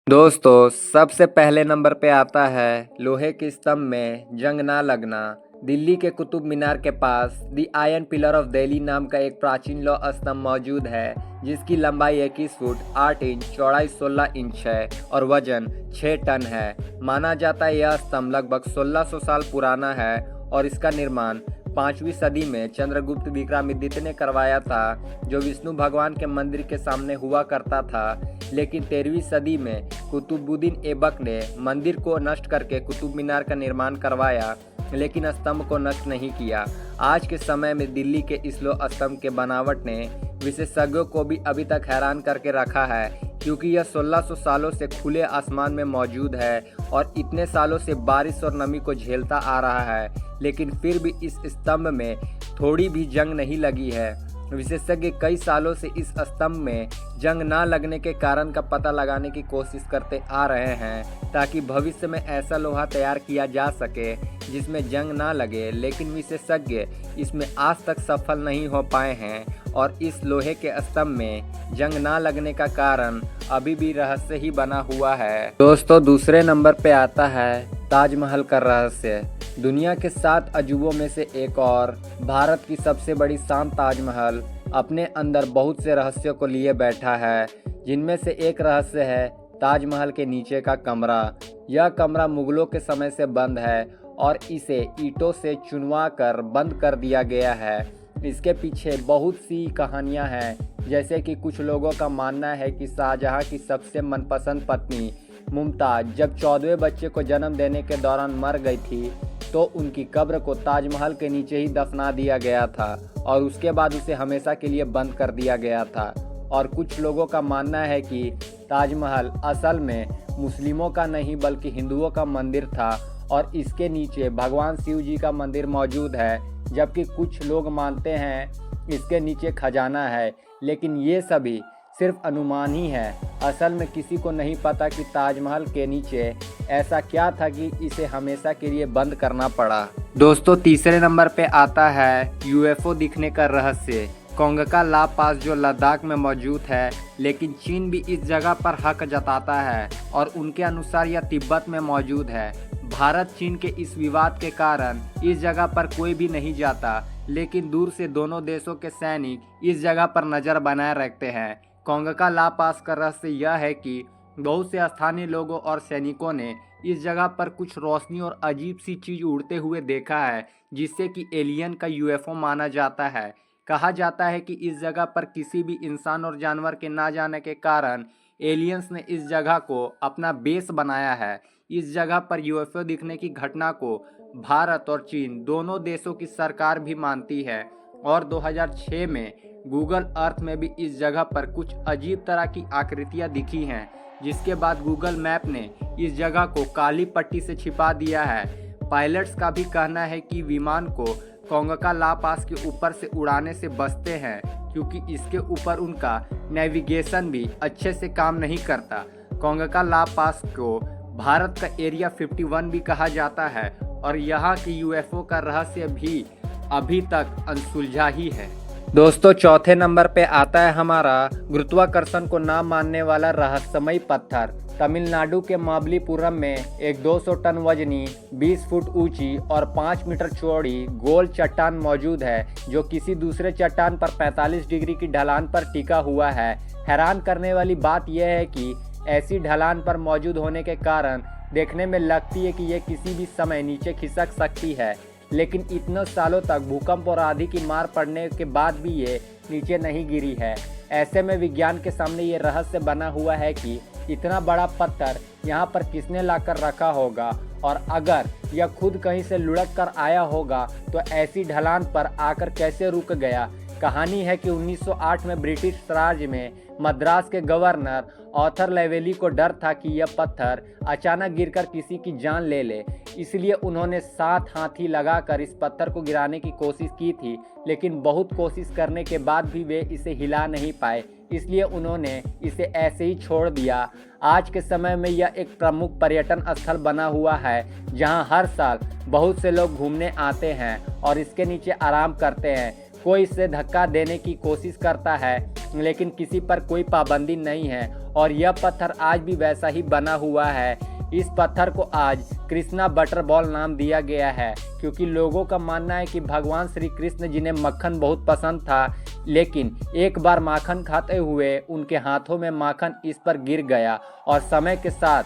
दोस्तों, सबसे पहले नंबर पे आता है लोहे के स्तंभ में जंग ना लगना। दिल्ली के कुतुब मीनार के पास दी आयरन पिलर ऑफ दिल्ली नाम का एक प्राचीन लौह स्तंभ मौजूद है, जिसकी लंबाई 21 फुट 8 इंच, चौड़ाई 16 इंच है और वजन 6 टन है। माना जाता है यह स्तंभ लगभग 1600 साल पुराना है और इसका निर्माण 5वीं सदी में चंद्रगुप्त विक्रमादित्य ने करवाया था, जो विष्णु भगवान के मंदिर के सामने हुआ करता था। लेकिन 13वीं सदी में कुतुबुद्दीन ऐबक ने मंदिर को नष्ट करके कुतुब मीनार का निर्माण करवाया, लेकिन स्तंभ को नष्ट नहीं किया। आज के समय में दिल्ली के इस लौह स्तंभ के बनावट ने विशेषज्ञों को भी अभी तक हैरान करके रखा है, क्योंकि यह 1600 सालों से खुले आसमान में मौजूद है और इतने सालों से बारिश और नमी को झेलता आ रहा है, लेकिन फिर भी इस स्तंभ में थोड़ी भी जंग नहीं लगी है। विशेषज्ञ कई सालों से इस स्तंभ में जंग ना लगने के कारण का पता लगाने की कोशिश करते आ रहे हैं, ताकि भविष्य में ऐसा लोहा तैयार किया जा सके जिसमें जंग ना लगे, लेकिन विशेषज्ञ इसमें आज तक सफल नहीं हो पाए हैं और इस लोहे के स्तंभ में जंग ना लगने का कारण अभी भी रहस्य ही बना हुआ है। दोस्तों, दूसरे नंबर पे आता है ताजमहल का रहस्य। दुनिया के 7 अजूबों में से एक और भारत की सबसे बड़ी शान ताजमहल अपने अंदर बहुत से रहस्यों को लिए बैठा है, जिनमें से एक रहस्य है ताजमहल के नीचे का कमरा। यह कमरा मुगलों के समय से बंद है और इसे ईंटों से चुनवा कर बंद कर दिया गया है। इसके पीछे बहुत सी कहानियां हैं, जैसे कि कुछ लोगों का मानना है कि शाहजहां की सबसे मनपसंद पत्नी मुमताज़ जब 14वें बच्चे को जन्म देने के दौरान मर गई थी, तो उनकी कब्र को ताजमहल के नीचे ही दफना दिया गया था और उसके बाद उसे हमेशा के लिए बंद कर दिया गया था। और कुछ लोगों का मानना है कि ताजमहल असल में मुस्लिमों का नहीं बल्कि हिंदुओं का मंदिर था और इसके नीचे भगवान शिव जी का मंदिर मौजूद है, जबकि कुछ लोग मानते हैं इसके नीचे खजाना है। लेकिन ये सभी सिर्फ अनुमान ही है। असल में किसी को नहीं पता कि ताजमहल के नीचे ऐसा क्या था कि इसे हमेशा के लिए बंद करना पड़ा। दोस्तों, तीसरे नंबर पे आता है यूएफओ दिखने का रहस्य। कोंगका ला पास जो लद्दाख में मौजूद है, लेकिन चीन भी इस जगह पर हक जताता है और उनके अनुसार यह तिब्बत में मौजूद है। भारत चीन के इस विवाद के कारण इस जगह पर कोई भी नहीं जाता, लेकिन दूर से दोनों देशों के सैनिक इस जगह पर नज़र बनाए रखते हैं। कोंगका ला पास का रहस्य यह है कि बहुत से स्थानीय लोगों और सैनिकों ने इस जगह पर कुछ रोशनी और अजीब सी चीज़ उड़ते हुए देखा है, जिससे कि एलियन का यूएफओ माना जाता है। कहा जाता है कि इस जगह पर किसी भी इंसान और जानवर के ना जाने के कारण एलियंस ने इस जगह को अपना बेस बनाया है। इस जगह पर यूएफओ दिखने की घटना को भारत और चीन दोनों देशों की सरकार भी मानती है और 2006 में गूगल अर्थ में भी इस जगह पर कुछ अजीब तरह की आकृतियां दिखी हैं, जिसके बाद गूगल मैप ने इस जगह को काली पट्टी से छिपा दिया है। पायलट्स का भी कहना है कि विमान को कोंगका ला पास के ऊपर से उड़ाने से बचते हैं, क्योंकि इसके ऊपर उनका नेविगेशन भी अच्छे से काम नहीं करता। कोंगका ला पास को भारत का एरिया 51 भी कहा जाता है और यहाँ के यूएफओ का रहस्य भी अभी तक अनसुलझा ही है। दोस्तों, चौथे नंबर पे आता है हमारा गुरुत्वाकर्षण को ना मानने वाला रहस्यमयी पत्थर। तमिलनाडु के महाबलीपुरम में एक 200 टन वजनी 20 फुट ऊंची और 5 मीटर चौड़ी गोल चट्टान मौजूद है, जो किसी दूसरे चट्टान पर 45 डिग्री की ढलान पर टिका हुआ है। हैरान करने वाली बात यह है कि ऐसी ढलान पर मौजूद होने के कारण देखने में लगती है कि यह किसी भी समय नीचे खिसक सकती है, लेकिन इतने सालों तक भूकंप और आंधी की मार पड़ने के बाद भी ये नीचे नहीं गिरी है। ऐसे में विज्ञान के सामने ये रहस्य बना हुआ है कि इतना बड़ा पत्थर यहाँ पर किसने लाकर रखा होगा, और अगर यह खुद कहीं से लुढ़क कर आया होगा तो ऐसी ढलान पर आकर कैसे रुक गया। कहानी है कि 1908 में ब्रिटिश राज में मद्रास के गवर्नर आर्थर लेवेली को डर था कि यह पत्थर अचानक गिरकर किसी की जान ले ले, इसलिए उन्होंने 7 हाथी लगाकर इस पत्थर को गिराने की कोशिश की थी, लेकिन बहुत कोशिश करने के बाद भी वे इसे हिला नहीं पाए, इसलिए उन्होंने इसे ऐसे ही छोड़ दिया। आज के समय में यह एक प्रमुख पर्यटन स्थल बना हुआ है, जहां हर साल बहुत से लोग घूमने आते हैं और इसके नीचे आराम करते हैं। कोई इसे धक्का देने की कोशिश करता है, लेकिन किसी पर कोई पाबंदी नहीं है और यह पत्थर आज भी वैसा ही बना हुआ है। इस पत्थर को आज कृष्णा बटर बॉल नाम दिया गया है, क्योंकि लोगों का मानना है कि भगवान श्री कृष्ण जिन्हें मक्खन बहुत पसंद था, लेकिन एक बार माखन खाते हुए उनके हाथों में माखन इस पर गिर गया और समय के साथ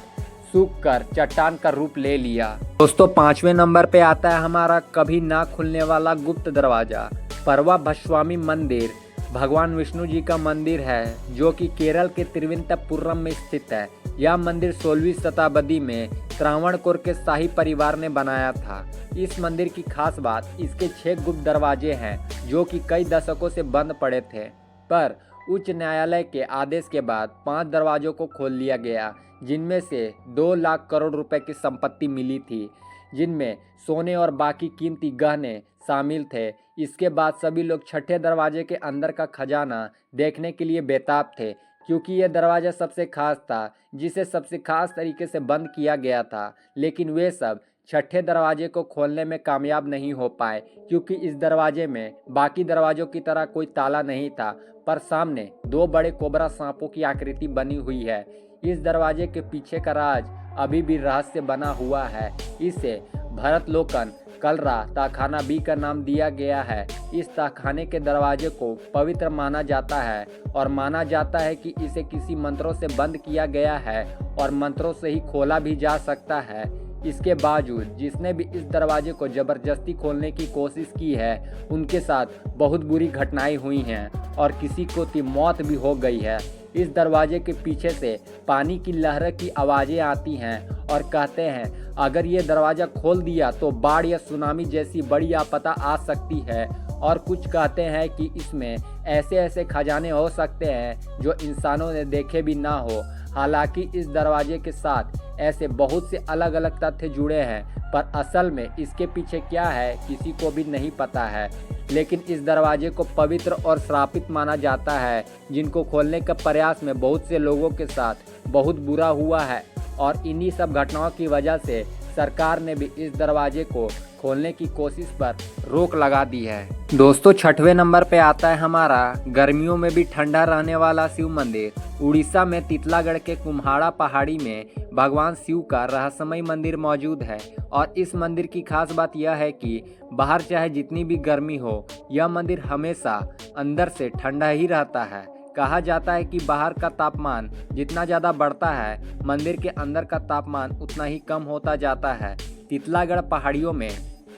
सूखकर चट्टान का रूप ले लिया। दोस्तों 5वें नंबर पे आता है हमारा कभी ना खुलने वाला गुप्त दरवाजा। परवाभस्वामी मंदिर भगवान विष्णु जी का मंदिर है, जो कि केरल के तिरुवनंतपुरम में स्थित है। यह मंदिर 16वीं शताब्दी में त्रावणकोर के शाही परिवार ने बनाया था। इस मंदिर की खास बात इसके 6 गुप्त दरवाजे हैं, जो कि कई दशकों से बंद पड़े थे, पर उच्च न्यायालय के आदेश के बाद 5 दरवाजों को खोल लिया गया, जिनमें से 2 लाख करोड़ रुपए की संपत्ति मिली थी, जिनमें सोने और बाकी कीमती गहने शामिल थे। इसके बाद सभी लोग छठे दरवाजे के अंदर का खजाना देखने के लिए बेताब थे, क्योंकि यह दरवाज़ा सबसे खास था, जिसे सबसे खास तरीके से बंद किया गया था। लेकिन वे सब छठे दरवाजे को खोलने में कामयाब नहीं हो पाए, क्योंकि इस दरवाजे में बाकी दरवाजों की तरह कोई ताला नहीं था, पर सामने 2 बड़े कोबरा सांपों की आकृति बनी हुई है। इस दरवाजे के पीछे का राज अभी भी रहस्य बना हुआ है। इसे भरत लोकन कलरा ताखाना बी का नाम दिया गया है। इस ताखाने के दरवाजे को पवित्र माना जाता है और माना जाता है कि इसे किसी मंत्रों से बंद किया गया है और मंत्रों से ही खोला भी जा सकता है। इसके बावजूद जिसने भी इस दरवाजे को जबरदस्ती खोलने की कोशिश की है, उनके साथ बहुत बुरी घटनाएं हुई हैं और किसी को की मौत भी हो गई है। इस दरवाजे के पीछे से पानी की लहरों की आवाज़ें आती हैं और कहते हैं अगर ये दरवाज़ा खोल दिया तो बाढ़ या सुनामी जैसी बड़ी आपदा आ सकती है। और कुछ कहते हैं कि इसमें ऐसे ऐसे खजाने हो सकते हैं जो इंसानों ने देखे भी ना हो। हालांकि इस दरवाजे के साथ ऐसे बहुत से अलग अलग तथ्य जुड़े हैं, पर असल में इसके पीछे क्या है किसी को भी नहीं पता है। लेकिन इस दरवाजे को पवित्र और श्रापित माना जाता है, जिनको खोलने के प्रयास में बहुत से लोगों के साथ बहुत बुरा हुआ है और इन्हीं सब घटनाओं की वजह से सरकार ने भी इस दरवाजे को खोलने की कोशिश पर रोक लगा दी है। दोस्तों 6वें नंबर पे आता है हमारा गर्मियों में भी ठंडा रहने वाला शिव मंदिर। उड़ीसा में तितलागढ़ के कुम्हाड़ा पहाड़ी में भगवान शिव का रहस्यमय मंदिर मौजूद है और इस मंदिर की खास बात यह है कि बाहर चाहे जितनी भी गर्मी हो, यह मंदिर हमेशा अंदर से ठंडा ही रहता है। कहा जाता है कि बाहर का तापमान जितना ज़्यादा बढ़ता है, मंदिर के अंदर का तापमान उतना ही कम होता जाता है। तितलागढ़ पहाड़ियों में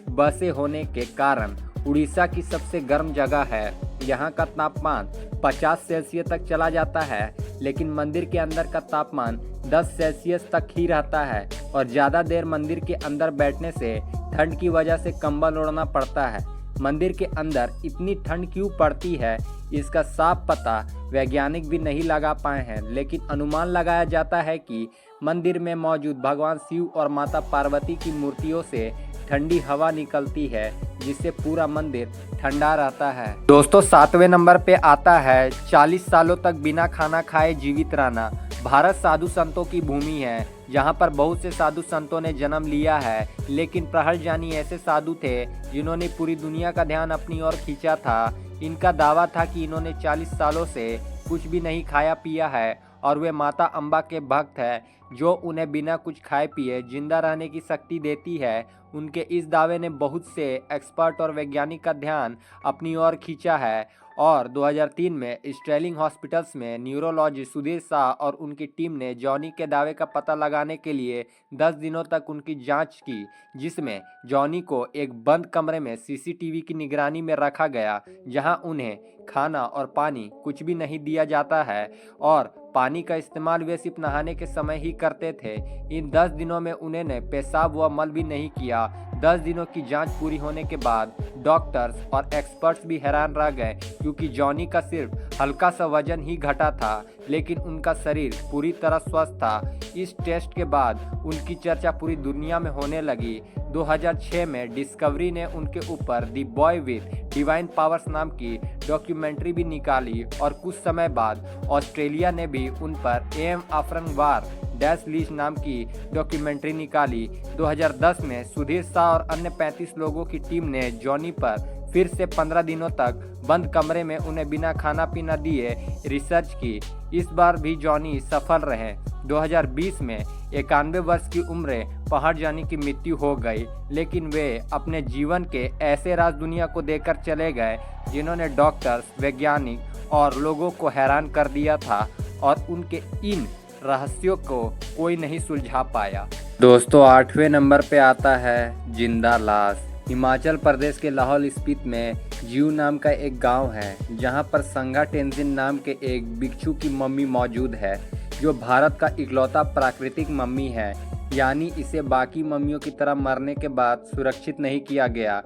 बसे होने के कारण उड़ीसा की सबसे गर्म जगह है। यहाँ का तापमान 50 सेल्सियस तक चला जाता है, लेकिन मंदिर के अंदर का तापमान 10 सेल्सियस तक ही रहता है और ज़्यादा देर मंदिर के अंदर बैठने से ठंड की वजह से कंबल ओढ़ना पड़ता है। मंदिर के अंदर इतनी ठंड क्यों पड़ती है, इसका साफ पता वैज्ञानिक भी नहीं लगा पाए हैं, लेकिन अनुमान लगाया जाता है कि मंदिर में मौजूद भगवान शिव और माता पार्वती की मूर्तियों से ठंडी हवा निकलती है, जिससे पूरा मंदिर ठंडा रहता है। दोस्तों 7वें नंबर पे आता है 40 सालों तक बिना खाना खाए जीवित रहना। भारत साधु संतों की भूमि है, जहाँ पर बहुत से साधु संतों ने जन्म लिया है, लेकिन प्रहर जानी ऐसे साधु थे जिन्होंने पूरी दुनिया का ध्यान अपनी ओर खींचा था। इनका दावा था कि इन्होंने 40 सालों से कुछ भी नहीं खाया पिया है और वे माता अम्बा के भक्त हैं, जो उन्हें बिना कुछ खाए पिए जिंदा रहने की शक्ति देती है। उनके इस दावे ने बहुत से एक्सपर्ट और वैज्ञानिक का ध्यान अपनी ओर खींचा है और 2003 में स्टेलिंग हॉस्पिटल्स में न्यूरोलॉजिस्ट सुधीर शाह और उनकी टीम ने जॉनी के दावे का पता लगाने के लिए 10 दिनों तक उनकी जांच की, जिसमें जॉनी को एक बंद कमरे में सीसीटीवी की निगरानी में रखा गया, जहां उन्हें खाना और पानी कुछ भी नहीं दिया जाता है और पानी का इस्तेमाल वे सिर्फ नहाने के समय ही करते थे। इन 10 दिनों में उन्होंने पेशाब व मल भी नहीं किया। 10 दिनों की जांच पूरी होने के बाद डॉक्टर्स और एक्सपर्ट्स भी हैरान रह गए, क्योंकि जॉनी का सिर्फ हल्का सा वजन ही घटा था, लेकिन उनका शरीर पूरी तरह स्वस्थ था। इस टेस्ट के बाद उनकी चर्चा पूरी दुनिया में होने लगी। 2006 में डिस्कवरी ने उनके ऊपर the boy with divine powers नाम की डॉक्यूमेंट्री भी निकाली और कुछ समय बाद ऑस्ट्रेलिया ने भी उन पर एम आफरंगवार डैश लीज नाम की डॉक्यूमेंट्री निकाली। 2010 में सुधीर शाह और अन्य 35 लोगों की टीम ने जॉनी पर फिर से 15 दिनों तक बंद कमरे में उन्हें बिना खाना पीना दिए रिसर्च की। इस बार भी जॉनी सफल रहे। 2020 में 91 वर्ष की उम्र पहाड़ जॉनी की मृत्यु हो गई, लेकिन वे अपने जीवन के ऐसे राज दुनिया को देकर चले गए जिन्होंने डॉक्टर्स, वैज्ञानिक और लोगों को हैरान कर दिया था, और उनके इन रहस्यों को कोई नहीं सुलझा पाया। दोस्तों 8वें नंबर पे आता है जिंदा लाश। हिमाचल प्रदेश के लाहौल स्पीति में जीव नाम का एक गांव है, जहां पर संगा टेंजिन नाम के एक भिक्षु की मम्मी मौजूद है, जो भारत का इकलौता प्राकृतिक मम्मी है। यानी इसे बाकी मम्मियों की तरह मरने के बाद सुरक्षित नहीं किया गया,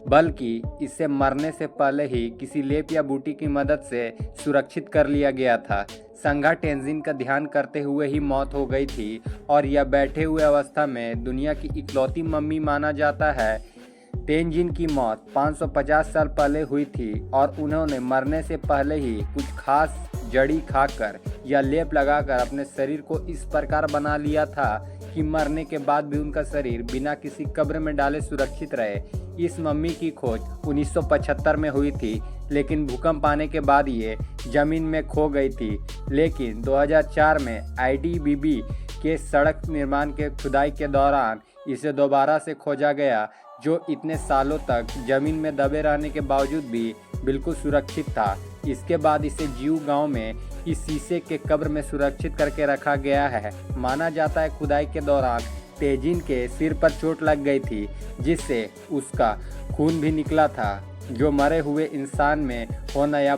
बल्कि इसे मरने से पहले ही किसी लेप या बूटी की मदद से सुरक्षित कर लिया गया था। संगा टेंजिन का ध्यान करते हुए ही मौत हो गई थी, और यह बैठे हुए अवस्था में दुनिया की इकलौती मम्मी माना जाता है। तेंजिन की मौत 550 साल पहले हुई थी, और उन्होंने मरने से पहले ही कुछ खास जड़ी खाकर या लेप लगाकर अपने शरीर को इस प्रकार बना लिया था कि मरने के बाद भी उनका शरीर बिना किसी कब्र में डाले सुरक्षित रहे। इस मम्मी की खोज 1975 में हुई थी, लेकिन भूकंप आने के बाद ये जमीन में खो गई थी। लेकिन 2004 में IDBB के सड़क निर्माण के खुदाई के दौरान इसे दोबारा से खोजा गया, जो इतने सालों तक जमीन में दबे रहने के बावजूद भी बिल्कुल सुरक्षित था। इसके बाद इसे जीव गांव में इस शीशे के कब्र में सुरक्षित करके रखा गया है। माना जाता है खुदाई के दौरान तेंजिन के सिर पर चोट लग गई थी, जिससे उसका खून भी निकला था, जो मरे हुए इंसान में होना या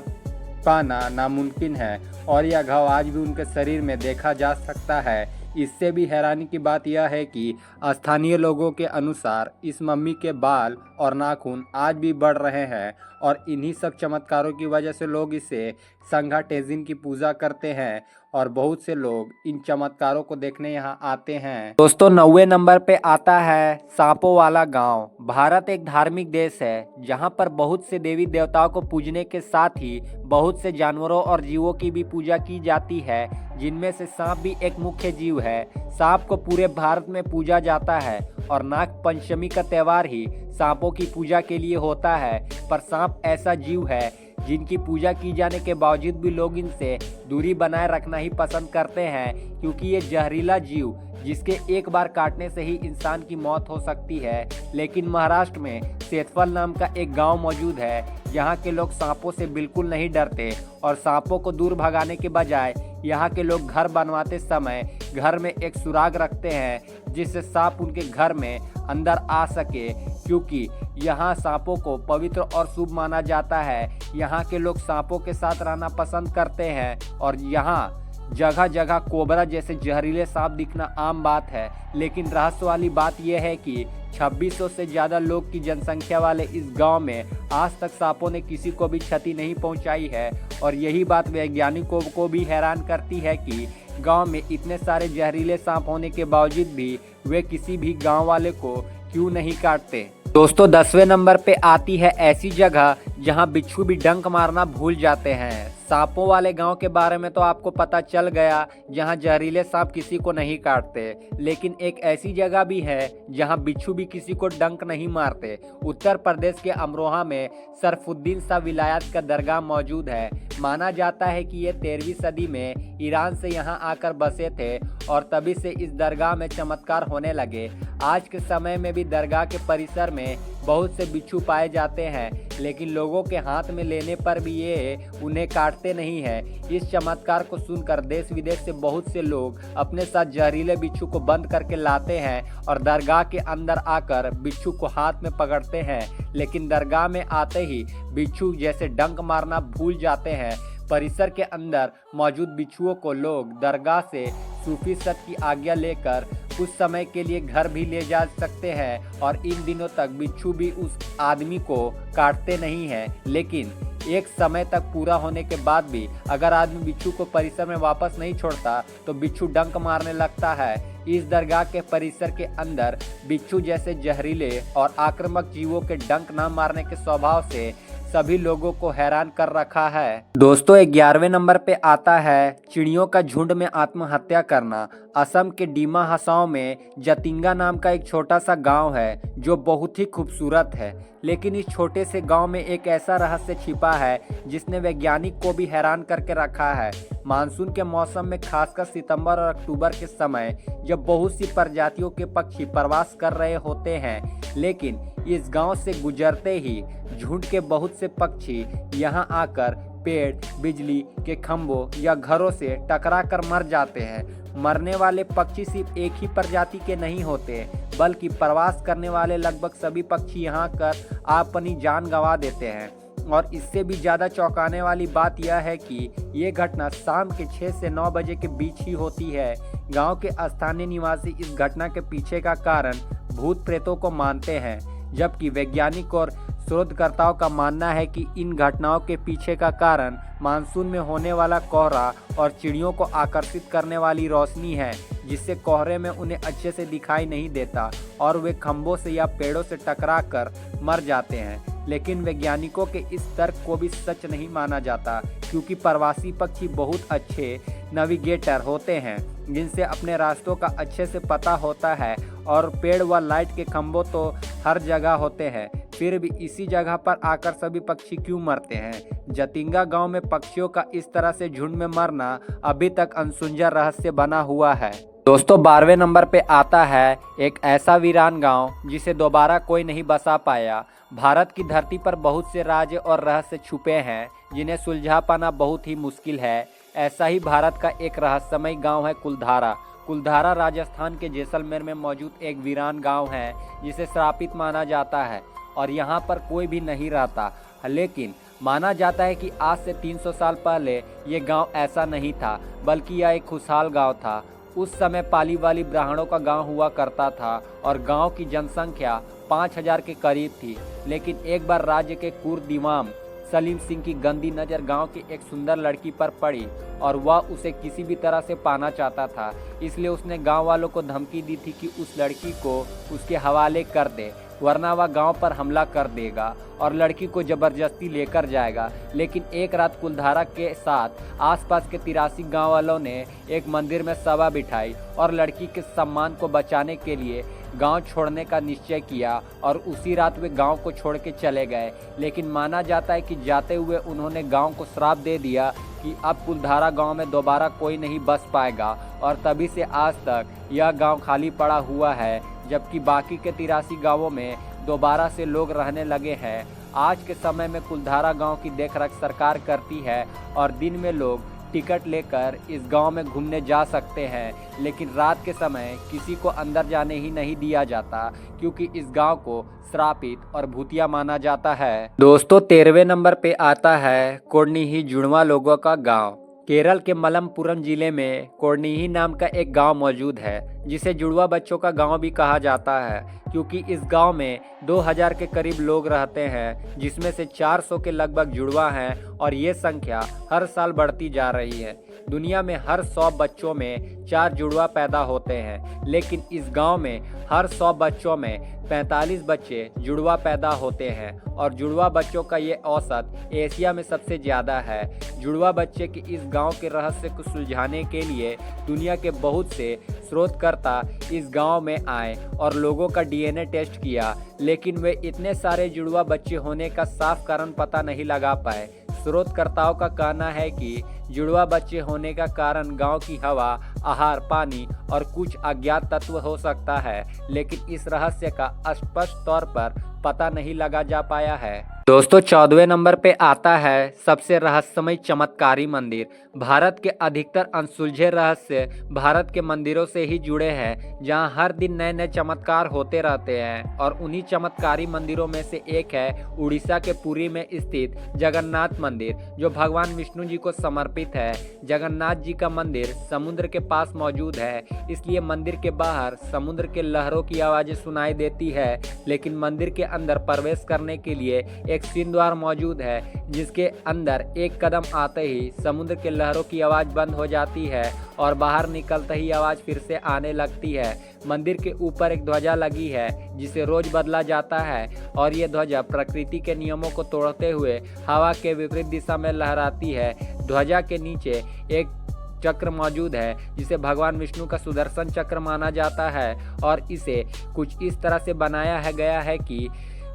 पाना नामुमकिन है, और यह घाव आज भी उनके शरीर में देखा जा सकता है। इससे भी हैरानी की बात यह है कि स्थानीय लोगों के अनुसार इस मम्मी के बाल और नाखून आज भी बढ़ रहे हैं, और इन्हीं सब चमत्कारों की वजह से लोग इसे संगा टेंजिन की पूजा करते हैं, और बहुत से लोग इन चमत्कारों को देखने यहाँ आते हैं। दोस्तों 9वें नंबर पे आता है सांपों वाला गांव। भारत एक धार्मिक देश है, जहां पर बहुत से देवी देवताओं को पूजने के साथ ही बहुत से जानवरों और जीवों की भी पूजा की जाती है, जिनमें से सांप भी एक मुख्य जीव है। सांप को पूरे भारत में पूजा जाता है, और नाग पंचमी का त्यौहार ही सांपों की पूजा के लिए होता है। पर सांप ऐसा जीव है जिनकी पूजा की जाने के बावजूद भी लोग इनसे दूरी बनाए रखना ही पसंद करते हैं, क्योंकि ये जहरीला जीव जिसके एक बार काटने से ही इंसान की मौत हो सकती है। लेकिन महाराष्ट्र में सेतफल नाम का एक गांव मौजूद है, जहां के लोग सांपों से बिल्कुल नहीं डरते, और सांपों को दूर भगाने के बजाय यहाँ के लोग घर बनवाते समय घर में एक सुराग रखते हैं, जिससे सांप उनके घर में अंदर आ सके, क्योंकि यहाँ सांपों को पवित्र और शुभ माना जाता है। यहाँ के लोग सांपों के साथ रहना पसंद करते हैं, और यहाँ जगह जगह कोबरा जैसे जहरीले सांप दिखना आम बात है। लेकिन रहस्य वाली बात यह है कि 2600 से ज़्यादा लोग की जनसंख्या वाले इस गांव में आज तक सांपों ने किसी को भी क्षति नहीं पहुंचाई है, और यही बात वैज्ञानिकों को भी हैरान करती है कि गांव में इतने सारे जहरीले सांप होने के बावजूद भी वे किसी भी गांव वाले को क्यों नहीं काटते। दोस्तों 10वें नंबर पे आती है ऐसी जगह जहां बिच्छू भी डंक मारना भूल जाते हैं। सांपों वाले गांव के बारे में तो आपको पता चल गया, जहां जहरीले सांप किसी को नहीं काटते, लेकिन एक ऐसी जगह भी है जहां बिच्छू भी किसी को डंक नहीं मारते। उत्तर प्रदेश के अमरोहा में सरफुद्दीन शाह विलायत का दरगाह मौजूद है। माना जाता है कि ये 13वीं सदी में ईरान से यहाँ आकर बसे थे, और तभी से इस दरगाह में चमत्कार होने लगे। आज के समय में भी दरगाह के परिसर में बहुत से बिच्छू पाए जाते हैं, लेकिन लोगों के हाथ में लेने पर भी ये उन्हें काटते नहीं हैं। इस चमत्कार को सुनकर देश विदेश से बहुत से लोग अपने साथ जहरीले बिच्छू को बंद करके लाते हैं, और दरगाह के अंदर आकर बिच्छू को हाथ में पकड़ते हैं, लेकिन दरगाह में आते ही बिच्छू जैसे डंक मारना भूल जाते हैं। परिसर के अंदर मौजूद बिच्छुओं को लोग दरगाह से सूफी संत की आज्ञा लेकर कुछ समय के लिए घर भी ले जा सकते हैं, और इन दिनों तक बिच्छू भी उस आदमी को काटते नहीं हैं। लेकिन एक समय तक पूरा होने के बाद भी अगर आदमी बिच्छू को परिसर में वापस नहीं छोड़ता तो बिच्छू डंक मारने लगता है। इस दरगाह के परिसर के अंदर बिच्छू जैसे जहरीले और आक्रामक जीवों के डंक न मारने के स्वभाव से सभी लोगों को हैरान कर रखा है। दोस्तों 11वें नंबर पे आता है चिड़ियों का झुंड में आत्महत्या करना। असम के डीमा हसाओं में जतिंगा नाम का एक छोटा सा गांव है जो बहुत ही खूबसूरत है, लेकिन इस छोटे से गांव में एक ऐसा रहस्य छिपा है जिसने वैज्ञानिक को भी हैरान करके रखा है। मानसून के मौसम में खासकर सितंबर और अक्टूबर के समय जब बहुत सी प्रजातियों के पक्षी प्रवास कर रहे होते हैं, लेकिन इस गांव से गुजरते ही झुंड के बहुत से पक्षी यहां आकर पेड़, बिजली के खंभों या घरों से टकरा कर मर जाते हैं। मरने वाले पक्षी सिर्फ एक ही प्रजाति के नहीं होते, बल्कि प्रवास करने वाले लगभग सभी पक्षी यहाँ कर अपनी जान गंवा देते हैं। और इससे भी ज़्यादा चौंकाने वाली बात यह है कि ये घटना शाम के 6 से 9 बजे के बीच ही होती है। गांव के स्थानीय निवासी इस घटना के पीछे का कारण भूत प्रेतों को मानते हैं, जबकि वैज्ञानिक और शोधकर्ताओं का मानना है कि इन घटनाओं के पीछे का कारण मानसून में होने वाला कोहरा और चिड़ियों को आकर्षित करने वाली रोशनी है, जिससे कोहरे में उन्हें अच्छे से दिखाई नहीं देता और वे खंभों से या पेड़ों से टकरा कर मर जाते हैं। लेकिन वैज्ञानिकों के इस तर्क को भी सच नहीं माना जाता, क्योंकि प्रवासी पक्षी बहुत अच्छे नेविगेटर होते हैं जिनसे अपने रास्तों का अच्छे से पता होता है, और पेड़ व लाइट के खंभों तो हर जगह होते हैं। फिर भी इसी जगह पर आकर सभी पक्षी क्यों मरते हैं? जतिंगा गांव में पक्षियों का इस तरह से झुंड में मरना अभी तक अनसुलझा रहस्य बना हुआ है। दोस्तों 12वें नंबर पे आता है एक ऐसा वीरान गांव जिसे दोबारा कोई नहीं बसा पाया। भारत की धरती पर बहुत से राज और रहस्य छुपे हैं जिन्हें सुलझा पाना बहुत ही मुश्किल है। ऐसा ही भारत का एक रहस्यमय गांव है कुलधारा। कुलधारा राजस्थान के जैसलमेर में मौजूद एक वीरान गांव है जिसे श्रापित माना जाता है और यहाँ पर कोई भी नहीं रहता। लेकिन माना जाता है कि आज से 300 साल पहले ये गांव ऐसा नहीं था, बल्कि यह एक खुशहाल गांव था। उस समय पाली वाली ब्राह्मणों का गांव हुआ करता था और गांव की जनसंख्या 5000 के करीब थी। लेकिन एक बार राज्य के कुर दिमाम सलीम सिंह की गंदी नज़र गांव की एक सुंदर लड़की पर पड़ी और वह उसे किसी भी तरह से पाना चाहता था। इसलिए उसने गांव वालों को धमकी दी थी कि उस लड़की को उसके हवाले कर दे, वरना वह गांव पर हमला कर देगा और लड़की को जबरदस्ती लेकर जाएगा। लेकिन एक रात कुलधारा के साथ आसपास के 83 गांव वालों ने एक मंदिर में सभा बिठाई और लड़की के सम्मान को बचाने के लिए गांव छोड़ने का निश्चय किया और उसी रात वे गांव को छोड़ के चले गए। लेकिन माना जाता है कि जाते हुए उन्होंने गांव को श्राप दे दिया कि अब कुलधारा गांव में दोबारा कोई नहीं बस पाएगा, और तभी से आज तक यह गांव खाली पड़ा हुआ है, जबकि बाकी के 83 गांवों में दोबारा से लोग रहने लगे हैं। आज के समय में कुलधारा गांव की देखरेख सरकार करती है और दिन में लोग टिकट लेकर इस गांव में घूमने जा सकते हैं, लेकिन रात के समय किसी को अंदर जाने ही नहीं दिया जाता, क्योंकि इस गांव को श्रापित और भूतिया माना जाता है। दोस्तों 13वें नंबर पे आता है कोडनीही जुड़वा लोगों का गांव। केरल के मलप्पुरम जिले में कोडनीही नाम का एक गांव मौजूद है जिसे जुड़वा बच्चों का गांव भी कहा जाता है, क्योंकि इस गांव में 2000 के करीब लोग रहते हैं, जिसमें से 400 के लगभग जुड़वा हैं और ये संख्या हर साल बढ़ती जा रही है। दुनिया में हर 100 बच्चों में 4 जुड़वा पैदा होते हैं, लेकिन इस गांव में हर 100 बच्चों में 45 बच्चे जुड़वा पैदा होते हैं और जुड़वा बच्चों का ये औसत एशिया में सबसे ज़्यादा है। जुड़वा बच्चे के इस गांव के रहस्य को सुलझाने के लिए दुनिया के बहुत से शोधकर्ता इस गांव में आए और लोगों का डीएनए टेस्ट किया, लेकिन वे इतने सारे जुड़वा बच्चे होने का साफ कारण पता नहीं लगा पाए। शोधकर्ताओं का कहना है कि जुड़वा बच्चे होने का कारण गांव की हवा, आहार, पानी और कुछ अज्ञात तत्व हो सकता है, लेकिन इस रहस्य का स्पष्ट तौर पर पता नहीं लगा जा पाया है। दोस्तों 14वें नंबर पे आता है सबसे रहस्यमय चमत्कारी मंदिर। भारत के अधिकतर अनसुलझे रहस्य भारत के मंदिरों से ही जुड़े हैं, जहां हर दिन नए नए चमत्कार होते रहते हैं, और उन्हीं चमत्कारी मंदिरों में से एक है उड़ीसा के पुरी में स्थित जगन्नाथ मंदिर, जो भगवान विष्णु जी को समर्पित है। जगन्नाथ जी का मंदिर समुद्र के पास मौजूद है, इसलिए मंदिर के बाहर समुद्र के लहरों की आवाज़ें सुनाई देती है, लेकिन मंदिर के अंदर प्रवेश करने के लिए एक सिंह द्वार मौजूद है जिसके अंदर एक कदम आते ही समुद्र के लहरों की आवाज़ बंद हो जाती है और बाहर निकलते ही आवाज़ फिर से आने लगती है। मंदिर के ऊपर एक ध्वजा लगी है जिसे रोज बदला जाता है और ये ध्वजा प्रकृति के नियमों को तोड़ते हुए हवा के विपरीत दिशा में लहराती है। ध्वजा के नीचे एक चक्र मौजूद है जिसे भगवान विष्णु का सुदर्शन चक्र माना जाता है और इसे कुछ इस तरह से बनाया गया है कि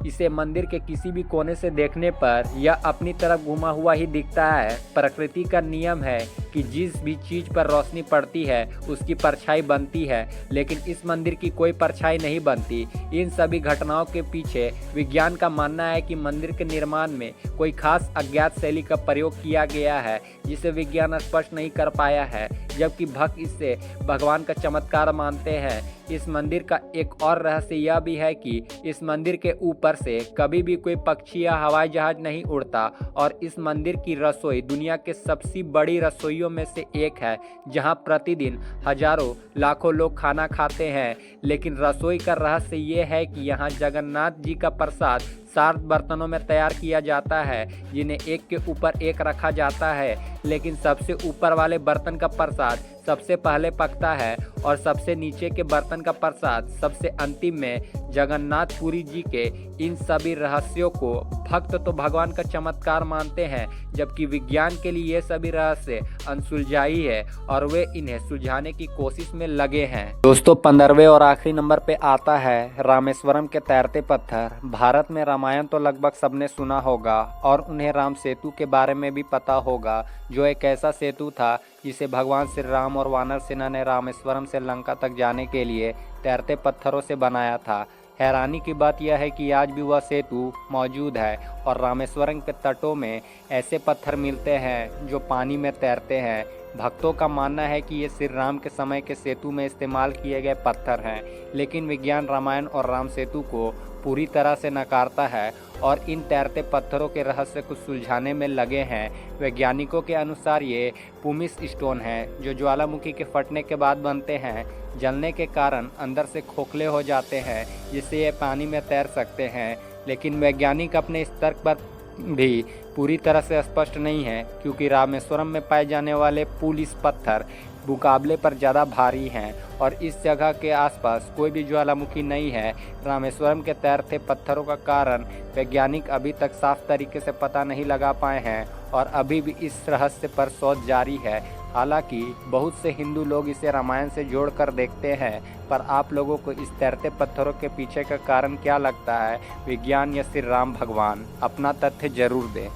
इसे मंदिर के किसी भी कोने से देखने पर यह अपनी तरफ घुमा हुआ ही दिखता है। प्रकृति का नियम है कि जिस भी चीज़ पर रोशनी पड़ती है उसकी परछाई बनती है, लेकिन इस मंदिर की कोई परछाई नहीं बनती। इन सभी घटनाओं के पीछे विज्ञान का मानना है कि मंदिर के निर्माण में कोई खास अज्ञात शैली का प्रयोग किया गया है जिसे विज्ञान स्पष्ट नहीं कर पाया है, जबकि भक्त इससे भगवान का चमत्कार मानते हैं। इस मंदिर का एक और रहस्य यह भी है कि इस मंदिर के ऊपर से कभी भी कोई पक्षी या हवाई जहाज नहीं उड़ता और इस मंदिर की रसोई दुनिया के सबसे बड़ी रसोइयों में से एक है, जहां प्रतिदिन हजारों लाखों लोग खाना खाते हैं। लेकिन रसोई का रहस्य ये है कि यहाँ जगन्नाथ जी का प्रसाद 7 बर्तनों में तैयार किया जाता है जिन्हें एक के ऊपर एक रखा जाता है, लेकिन सबसे ऊपर वाले बर्तन का प्रसाद सबसे पहले पकता है और सबसे नीचे के बर्तन का प्रसाद सबसे अंतिम में। जगन्नाथपुरी जी के इन सभी रहस्यों को भक्त तो भगवान का चमत्कार मानते हैं, जबकि विज्ञान के लिए ये सभी रहस्य अनसुलझाई है और वे इन्हें सुलझाने की कोशिश में लगे हैं। दोस्तों, 15वें और आखिरी नंबर पे आता है रामेश्वरम के तैरते पत्थर। भारत में रामायण तो लगभग सबने सुना होगा और उन्हें राम सेतु के बारे में भी पता होगा, जो एक ऐसा सेतु था जिसे भगवान श्री राम और वानर सेना ने रामेश्वरम से लंका तक जाने के लिए तैरते पत्थरों से बनाया था। हैरानी की बात यह है कि आज भी वह सेतु मौजूद है और रामेश्वरम के तटों में ऐसे पत्थर मिलते हैं जो पानी में तैरते हैं। भक्तों का मानना है कि ये श्री राम के समय के सेतु में इस्तेमाल किए गए पत्थर हैं, लेकिन विज्ञान रामायण और राम सेतु को पूरी तरह से नकारता है और इन तैरते पत्थरों के रहस्य को सुलझाने में लगे हैं। वैज्ञानिकों के अनुसार ये पुमिस स्टोन हैं जो ज्वालामुखी के फटने के बाद बनते हैं। जलने के कारण अंदर से खोखले हो जाते हैं जिससे ये पानी में तैर सकते हैं, लेकिन वैज्ञानिक अपने स्तर पर भी पूरी तरह से स्पष्ट नहीं है क्योंकि रामेश्वरम में पाए जाने वाले पुलिस पत्थर मुकाबले पर ज़्यादा भारी हैं और इस जगह के आसपास कोई भी ज्वालामुखी नहीं है। रामेश्वरम के तैरते पत्थरों का कारण वैज्ञानिक अभी तक साफ तरीके से पता नहीं लगा पाए हैं और अभी भी इस रहस्य पर शोध जारी है। हालांकि बहुत से हिंदू लोग इसे रामायण से जोड़कर देखते हैं, पर आप लोगों को इस तैरते पत्थरों के पीछे का कारण क्या लगता है? विज्ञान या श्री राम भगवान? अपना तथ्य जरूर दें।